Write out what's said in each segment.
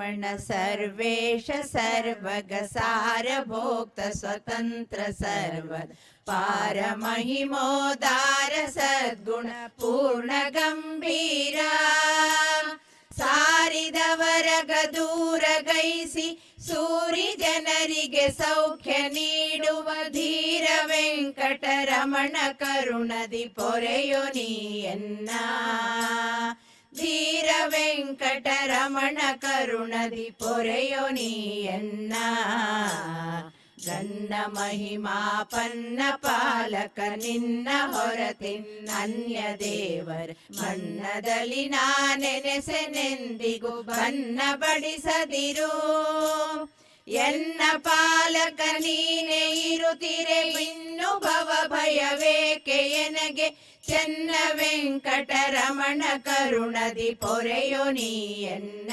रमण सर्वेश सर्वग सारभोक्त स्वतंत्र सर्वद पारमहिमोदार सद्गुण पूर्ण गंभीर ಸಾರಿದವರಗ ದೂರಗೈಸಿ ಸೂರಿ ಜನರಿಗೆ ಸೌಖ್ಯ ನೀಡುವ ಧೀರ ವೆಂಕಟರಮಣ ಕರುಣದಿ ಪೊರೆಯೋ ನೀಯನ್ನ ಧೀರ ವೆಂಕಟರಮಣ ಕರುಣದಿ ಪೊರೆಯೋ ನೀಯನ್ನ ಗನ್ನ ಮಹಿಮಾಪನ್ನ ಪಾಲಕ ನಿನ್ನ ಹೊರತಿನ್ನನ್ಯ ದೇವರ ಮನ್ನದಲ್ಲಿ ನಾನೆನೆಸೆನೆಂದಿಗೂ ಬನ್ನ ಬಡಿಸದಿರು ಎನ್ನ ಪಾಲಕ ನೀನೆ ಇರುತ್ತಿರೆ ಇನ್ನು ಭವ ಭಯವೇಕೆ ಎನಗೆ ಚೆನ್ನ ವೆಂಕಟರಮಣ ಕರುಣದಿ ಪೊರೆಯೋ ನೀಯನ್ನ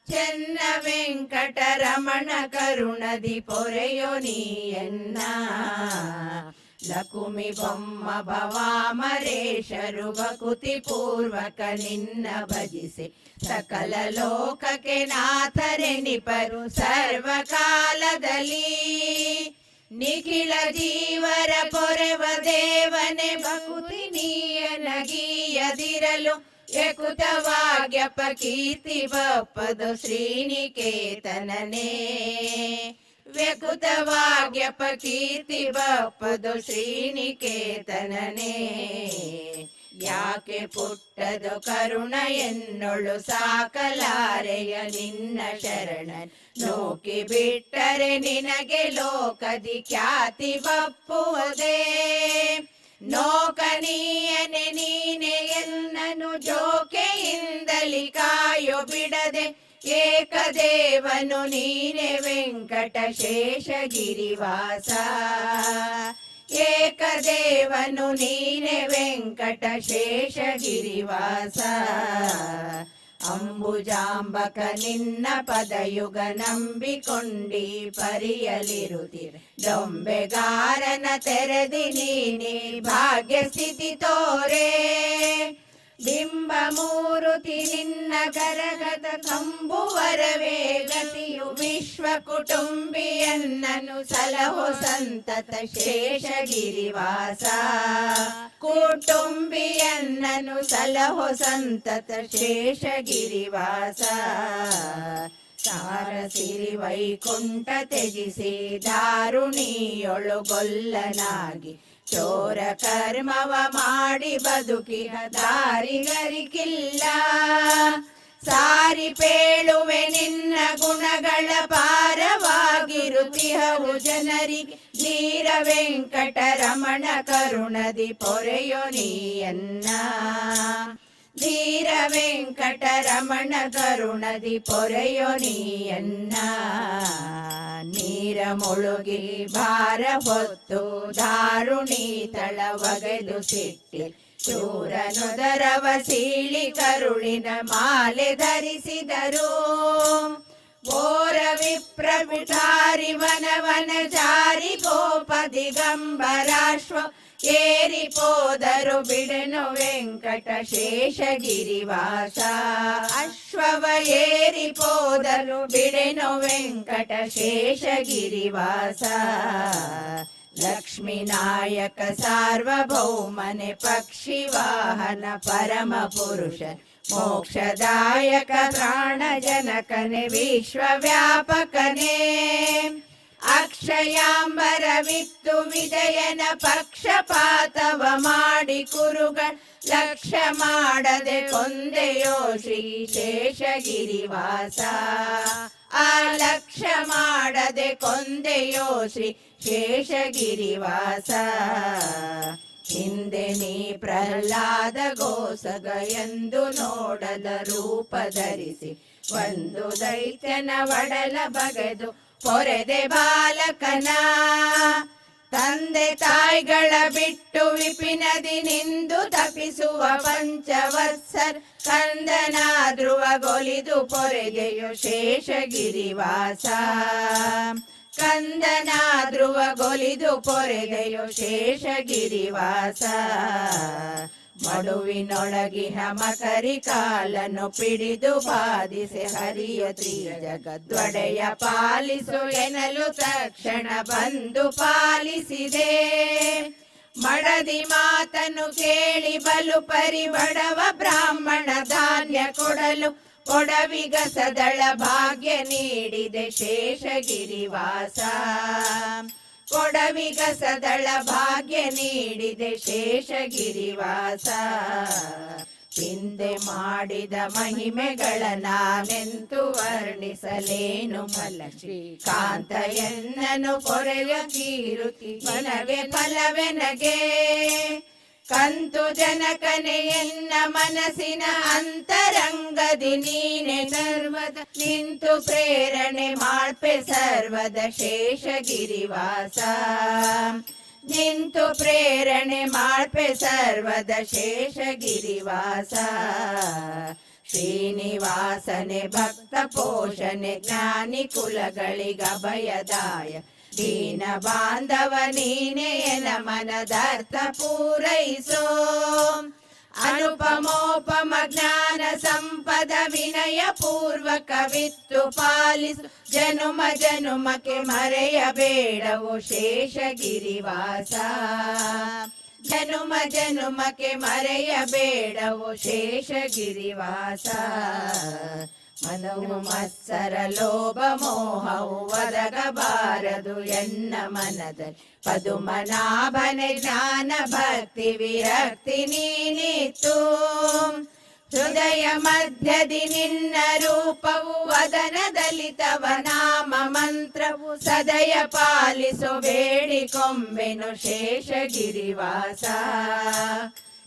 ಚೆನ್ನ ವೆಂಕಟರಮಣ ಕರುಣದಿ ಪೊರೆಯೋ ನೀಯನ್ನ ಲಕುಮಿ ಬೊಮ್ಮ ಭವಾಮರೇಶರು ಭಕುತಿ ಪೂರ್ವಕ ನಿನ್ನ ಭಜಿಸಿ ಸಕಲ ಲೋಕಕ್ಕೆ ನಾಥರೆನಿಪರು ಸರ್ವಕಾಲದಲ್ಲಿ ನಿಖಿಲ ಜೀವರ ಪೊರೆವ ದೇವನೆ ಭಕುತಿ ನೀಯನಗೀಯದಿರಲು ಯಕುತವಾಗ್ಯಪ ಕೀರ್ತಿ ಬಪ್ಪದು ಶ್ರೀನಿಕೇತನನೇ ವ್ಯಕುತವಾಗ್ಯಪ ಕೀರ್ತಿ ಬಪ್ಪದು ಶ್ರೀನಿಕೇತನನೇ ಯಾಕೆ ಪುಟ್ಟದು ಕರುಣ ಎನ್ನೊಳು ಸಾಕಲಾರೆಯ ನಿನ್ನ ಶರಣ ನೋಕಿ ಬಿಟ್ಟರೆ ನಿನಗೆ ಲೋಕದಿ ಖ್ಯಾತಿ ಬಪ್ಪುವುದೇ ನೋಕನೀಯನೆ ನೀನೆ ಎನ್ನನು ಜೋಕೆಯಿಂದಲಿ ಕಾಯೋ ಬಿಡದೆ ಏಕದೇವನು ನೀನೆ ವೆಂಕಟ ಶೇಷಗಿರಿವಾಸ ಏಕದೇವನು ನೀನೆ ವೆಂಕಟ ಶೇಷಗಿರಿವಾಸ ಅಂಬುಜಾಂಬಕ ನಿನ್ನ ಪದಯುಗ ನಂಬಿಕೊಂಡಿ ಪರಿಯಲಿರುತ್ತಿರ ಡೊಂಬೆಗಾರನ ತೆರೆದಿ ನೀನೆ ಭಾಗ್ಯ ಸ್ಥಿತಿ ತೋರೆ ಬಿಂಬ ಮೂರುತಿ ನಿನ್ನ ಕರಗತ ಕಂಬುವರವೇ ಗತಿಯು ವಿಶ್ವ ಕುಟುಂಬಿಯನ್ನನು ಸಲಹೋ ಸಂತತ ಶೇಷಗಿರಿವಾಸ ಕುಟುಂಬಿಯನ್ನನು ಸಲಹೋ ಸಂತತ ಶೇಷಗಿರಿವಾಸ ಸಾರಸಿರಿ ವೈಕುಂಠ ತ್ಯಜಿಸಿ ದಾರುಣಿಯೊಳುಗೊಲ್ಲನಾಗಿ ಚೋರ ಕರ್ಮವ ಮಾಡಿ ಬದುಕಿನ ದಾರಿಗರಿಕಿಲ್ಲ ಸಾರಿ ಪೇಳುವೆ ನಿನ್ನ ಗುಣಗಳ ಪಾರವಾಗಿರುತ್ತಿಹವು ಜನರಿಗೆ ಧೀರ ವೆಂಕಟರಮಣ ಕರುಣದಿ ಪೊರೆಯೋ ನೀಯನ್ನ ಧೀರ ವೆಂಕಟರಮಣ ಕರುಣದಿ ಪೊರೆಯೋ ನೀಯನ್ನ ನೀರ ಮುಳುಗಿ ಭಾರ ಹೊತ್ತು ದಾರುಣಿ ತಳವಗೆದು ಸಿಟ್ಟಿ ಚೂರನುದರವ ಸೀಳಿ ಕರುಳಿನ ಮಾಲೆ ಧರಿಸಿದರು ಓರ ವಿಪ್ರ ವಿಟಾರಿ ವನವನ ಜಾರಿ ಗೋಪ ದಿಗಂಬರಾಶ್ವ ಏರಿ ಪೋದರು ಬಿಡನು ವೆಂಕಟ ಶೇಷಗಿರಿವಾಸ ಅಶ್ವವ ಏರಿ ಪೋದರು ಬಿಡೆನು ವೆಂಕಟ ಶೇಷಗಿರಿವಾಸ ಲಕ್ಷ್ಮೀ ನಾಯಕ ಸಾರ್ವಭೌಮನೆ ಪಕ್ಷಿ ವಾಹನ ಪರಮ ಪುರುಷ ಮೋಕ್ಷದಾಯಕ ಪ್ರಾಣ ಜನಕನೆ ವಿಶ್ವವ್ಯಾಪಕನೇ ಅಕ್ಷಯಾಂಬರವಿತ್ತು ವಿಜಯನ ಪಕ್ಷಪಾತವ ಮಾಡಿ ಕುರುಗಳ ಲಕ್ಷ್ಯ ಮಾಡದೆ ಕೊಂದೆಯೋ ಶ್ರೀ ಶೇಷಗಿರಿವಾಸ ಆ ಲಕ್ಷ್ಯ ಮಾಡದೆ ಕೊಂದೆಯೋ ಶ್ರೀ ಶೇಷಗಿರಿವಾಸ ಹಿಂದೆ ನೀ ಪ್ರಹ್ಲಾದ ಗೋಸಗ ಎಂದು ನೋಡದ ರೂಪ ಧರಿಸಿ ಒಂದು ದೈತ್ಯನ ಒಡಲ ಬಗೆದು ಪೊರೆದೆ ಬಾಲಕನ ತಂದೆ ತಾಯಿಗಳ ಬಿಟ್ಟು ವಿಪಿನದಿ ನಿಂದು ತಪಿಸುವ ಪಂಚವತ್ಸರ ಕಂದನ ಧ್ರುವಗೊಲಿದು ಪೊರೆದೆಯೋ ಶೇಷಗಿರಿವಾಸ ಕಂದನ ಧ್ರುವಗೊಲಿದು ಪೊರೆದೆಯೋ ಶೇಷಗಿರಿವಾಸ ಮಡುವಿನೊಳಗಿನ ಮಕರಿ ಕಾಲನ್ನು ಪಿಡಿದು ಬಾಧಿಸಿ ಹರಿಯ ಜಗದ್ವಡೆಯ ಪಾಲಿಸು ಎನ್ನಲು ತಕ್ಷಣ ಬಂದು ಪಾಲಿಸಿದೆ. ಮಡದಿ ಮಾತನ್ನು ಕೇಳಿ ಬಲು ಪರಿಬಡವ ಬ್ರಾಹ್ಮಣ ಧಾನ್ಯ ಕೊಡಲು ಕೊಡವಿಗಸದಳ ಭಾಗ್ಯ ನೀಡಿದೆ ಶೇಷಗಿರಿವಾಸ. ಕೊಡವಿಗಸದಳ ಭಾಗ್ಯ ನೀಡಿದೆ ಶೇಷಗಿರಿವಾಸ. ಹಿಂದೆ ಮಾಡಿದ ಮಹಿಮೆಗಳ ನಾನೆಂತು ವರ್ಣಿಸಲೇನು ಮಲ್ಲ ಶ್ರೀಕಾಂತ ಎನ್ನನು ಪೊರೆಯ ಕೀರುತಿ ಮನವೇ ಫಲವೆನಗೆ. ಕಂತು ಜನಕನೆ ಎನ್ನ ಮನಸ್ಸಿನ ಅಂತರಂಗದಿ ನೀನೆ ಸರ್ವದ ನಿಂತು ಪ್ರೇರಣೆ ಮಾಡ್ಪೆ ಸರ್ವದ ಶೇಷಗಿರಿವಾಸ. ನಿಂತು ಪ್ರೇರಣೆ ಮಾಡ್ಪೆ ಸರ್ವದ ಶೇಷಗಿರಿವಾಸ. ಶ್ರೀನಿವಾಸನೆ ಭಕ್ತ ಪೋಷಣೆ ಜ್ಞಾನಿ ಕುಲಗಳಿಗಭಯದಾಯ. ದೀನ ಬಾಂಧವ ನೀನೆ ಎನ ಮನದಾರ್ಥ ಪೂರೈಸೋ. ಅನುಪಮೋಪಮ ಜ್ಞಾನ ಸಂಪದ ವಿನಯ ಪೂರ್ವಕವಿತ್ತು ಪಾಲಿಸು. ಜನುಮ ಜನುಮಕ್ಕೆ ಮರೆಯಬೇಡವು ಶೇಷಗಿರಿವಾಸ. ಜನುಮ ಜನುಮಕ್ಕೆ ಮರೆಯಬೇಡವು ಶೇಷಗಿರಿವಾಸ. ಮನವು ಮತ್ಸರ ಲೋಭ ಮೋಹವು ಒದಗಬಾರದು ಎನ್ನ ಮನದಲ್ಲಿ. ಪದುಮನಾಭನೆ ಜ್ಞಾನ ಭಕ್ತಿ ವಿರಕ್ತಿ ನೀನಿತ್ತು. ಹೃದಯ ಮಧ್ಯದಿ ನಿನ್ನ ರೂಪವು ವದನದಲ್ಲಿ ತವ ನಾಮ ಮಂತ್ರವು. ಸದಯ ಪಾಲಿಸು ಬೇಡಿಕೊಂಬೆನು ಶೇಷಗಿರಿವಾಸ.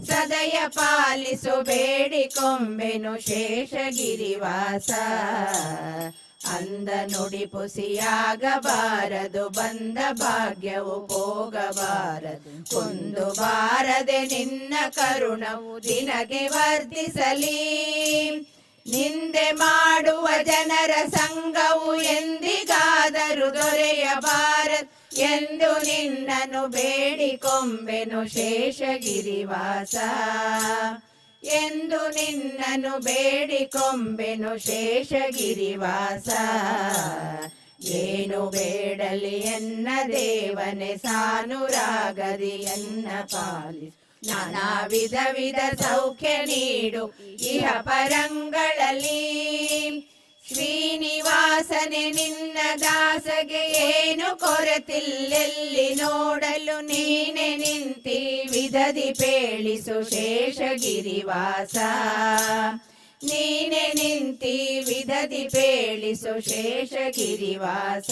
ಸದಯ ಪಾಲಿಸು ಬೇಡಿಕೊಂಬೆನು ಶೇಷಗಿರಿವಾಸ. ಅಂದ ನುಡಿ ಪುಸಿಯಾಗಬಾರದು ಬಂದ ಭಾಗ್ಯವು ಹೋಗಬಾರದು. ಕುಂದು ಬಾರದೆ ನಿನ್ನ ಕರುಣವು ದಿನಗೆ ವರ್ಧಿಸಲಿ. ನಿಂದೆ ಮಾಡುವ ಜನರ ಸಂಘವು ಎಂದಿಗಾದರೂ ದೊರೆಯಬಾರದು ಎಂದು ನಿನ್ನನು ಬೇಡಿಕೊಂಬೆನು ಶೇಷಗಿರಿವಾಸ. ಎಂದು ನಿನ್ನನು ಬೇಡಿಕೊಂಬೆನು ಶೇಷಗಿರಿವಾಸ. ಏನು ಬೇಡಲಿ ಎನ್ನ ದೇವನೆ ಸಾನುರಾಗದಿ ಎನ್ನ ಪಾಲಿಸು. ನಾನಾ ವಿಧ ವಿಧ ಸೌಖ್ಯ ನೀಡು ಇಹ ಪರಂಗಳಲ್ಲಿ. ಶ್ರೀನಿವಾಸನೆ ನಿನ್ನ ದಾಸಗೆ ಏನು ಕೊರತಿಲ್ಲೆಲ್ಲಿ ನೋಡಲು ನೀನೆ ನಿಂತಿ ವಿಧದಿ ಪೇಳಿಸು ಶೇಷಗಿರಿವಾಸ. ನೀನೆ ನಿಂತಿ ವಿಧದಿ ಪೇಳಿಸು ಶೇಷಗಿರಿವಾಸ.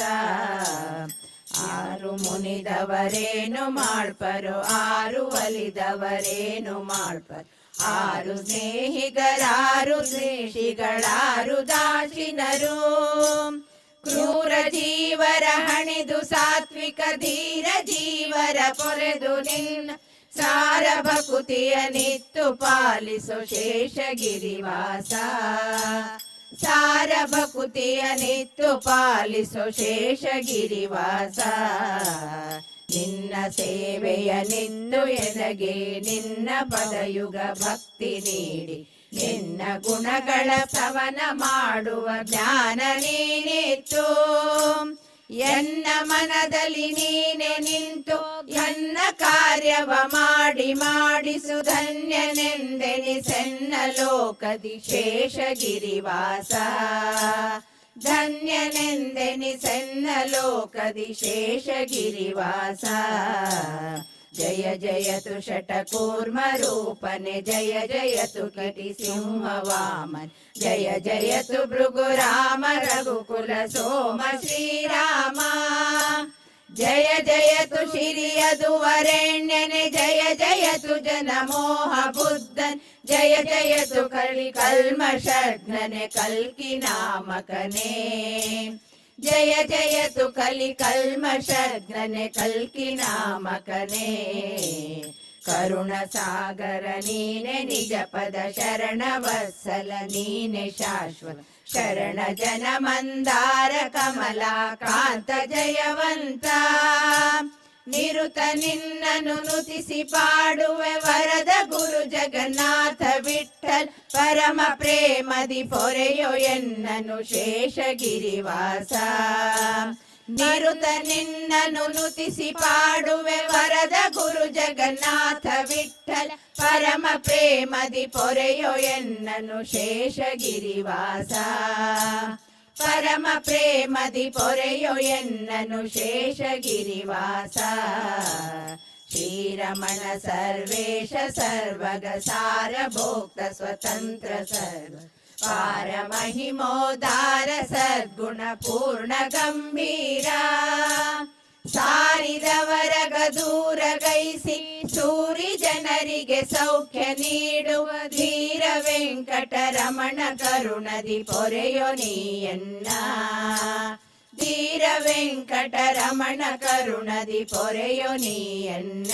ಆರು ಮುನಿದವರೇನು ಮಾಡ್ಪರೋ ಆರು ಒಲಿದವರೇನು ಮಾಡ್ಪರು. ಆರು ಸ್ನೇಹಿಗರಾರು ದ್ವೇಷಿಗಳಾರು ದಾಶಿನರು. ಕ್ರೂರ ಜೀವರ ಹಣಿದು ಸಾತ್ವಿಕ ಧೀರ ಜೀವರ ಪೊರೆದು ನಿನ್ನ ಸಾರ ಭಕುತಿಯ ನಿತ್ತು ಪಾಲಿಸು ಶೇಷಗಿರಿವಾಸ. ಸಾರ ಭಕುತಿಯ ನಿತ್ತು ಪಾಲಿಸು ಶೇಷಗಿರಿವಾಸ. ನಿನ್ನ ಸೇವೆಯ ನಿಂದು ಎನಗೆ ನಿನ್ನ ಪದಯುಗ ಭಕ್ತಿ ನೀಡಿ. ನಿನ್ನ ಗುಣಗಳ ಸ್ತವನ ಮಾಡುವ ಜ್ಞಾನ ನೀನಿತ್ತು. ಎನ್ನ ಮನದಲ್ಲಿ ನೀನೆ ನಿಂತು ಎನ್ನ ಕಾರ್ಯವ ಮಾಡಿ ಮಾಡಿಸು. ಧನ್ಯನೆಂದೆನಿಸೆನ್ನ ಲೋಕದಿ ಶೇಷಗಿರಿವಾಸ. ಧನ್ಯನೆಂದೆನಿಸೆನ್ನ ಲೋಕದಿ ಶೇಷಗಿರಿವಾಸ. ಜಯ ಜಯತು ಷಟಕೂರ್ಮ ರೂಪನೆ ಜಯ ಜಯತು ಕಟಿ ಸಿಂಹ ವಾಮನ್. ಜಯ ಜಯತು ಭೃಗುರಾಮ ರಘುಕುಲ ಸೋಮ ಶ್ರೀರಾಮ. ಜಯ ಜಯತು ಶಿರಿಯದು ವರೆಣ್ಯನೆ ಜಯ ಜಯತು ಜನಮೋಹ ಬುದ್ಧನ್. ಜಯ ಜಯತು ಕಲಿ ಕಲ್ಮಷಜ್ಞನೆ ಕಲ್ಕಿ ನಾಮಕನೇ. ಜಯ ಜಯತು ಕಲಿ ಕಲ್ಮಷಜ್ಞನೆ ಕಲ್ಕಿ ನಾಮಕನೇ. ಕರುಣ ಸಾಗರ ನೀನೆ ನಿಜ ಪದ ಶರಣ ವತ್ಸಲ ನೀನೆ ಶಾಶ್ವತ. ಶರಣ ಜನ ಮಂದಾರ ಕಮಲಾ ಕಾಂತ ಜಯವಂತ. ನಿರುತ ನಿನ್ನನು ನುತಿಸಿ ಪಾಡುವೆ ವರದ ಗುರು ಜಗನ್ನಾಥ ವಿಠಲ್ ಪರಮ ಪ್ರೇಮದಿ ಪೊರೆಯೋ ಎನ್ನನು ಶೇಷಗಿರಿವಾಸ ನಿರುತ ನಿನ್ನನು ನುತಿಸಿ ಪಾಡುವೆ ವರದ ಗುರು ಜಗನ್ನಾಥ ವಿಠಲ್ ಪರಮ ಪ್ರೇಮದಿ ಪೊರೆಯೋ ಎನ್ನನು ಶೇಷಗಿರಿವಾಸ ಪರಮ ಪ್ರೇಮದಿ ಪೊರೆಯೋ ಎನ್ನನು ಶೇಷಗಿರಿವಾಸ ಶ್ರೀರಮಣ ಸರ್ವೇಶ ಸರ್ವಗ ಸಾರಭೋಕ್ತ ಸ್ವತಂತ್ರ ಸರ್ವ ಪಾರಮಹಿಮೋದಾರ ಸದ್ಗುಣ ಪೂರ್ಣ ಗಂಭೀರ ಸಾರಿದವರ ಗದೂರ ಗೈಸಿ ಸೂರಿ ಜನರಿಗೆ ಸೌಖ್ಯ ನೀಡುವ ಧೀರ ವೆಂಕಟರಮಣ ಕರುಣದಿ ಪೊರೆಯೋ ನೀಯನ್ನ ಧೀರ ವೆಂಕಟರಮಣ ಕರುಣದಿ ಪೊರೆಯೋ ನೀಯನ್ನ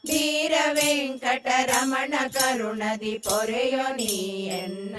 ಧೀರ ವೆಂಕಟರಮಣ ಕರುಣದಿ ಪೊರೆಯೋ ನೀಯನ್ನ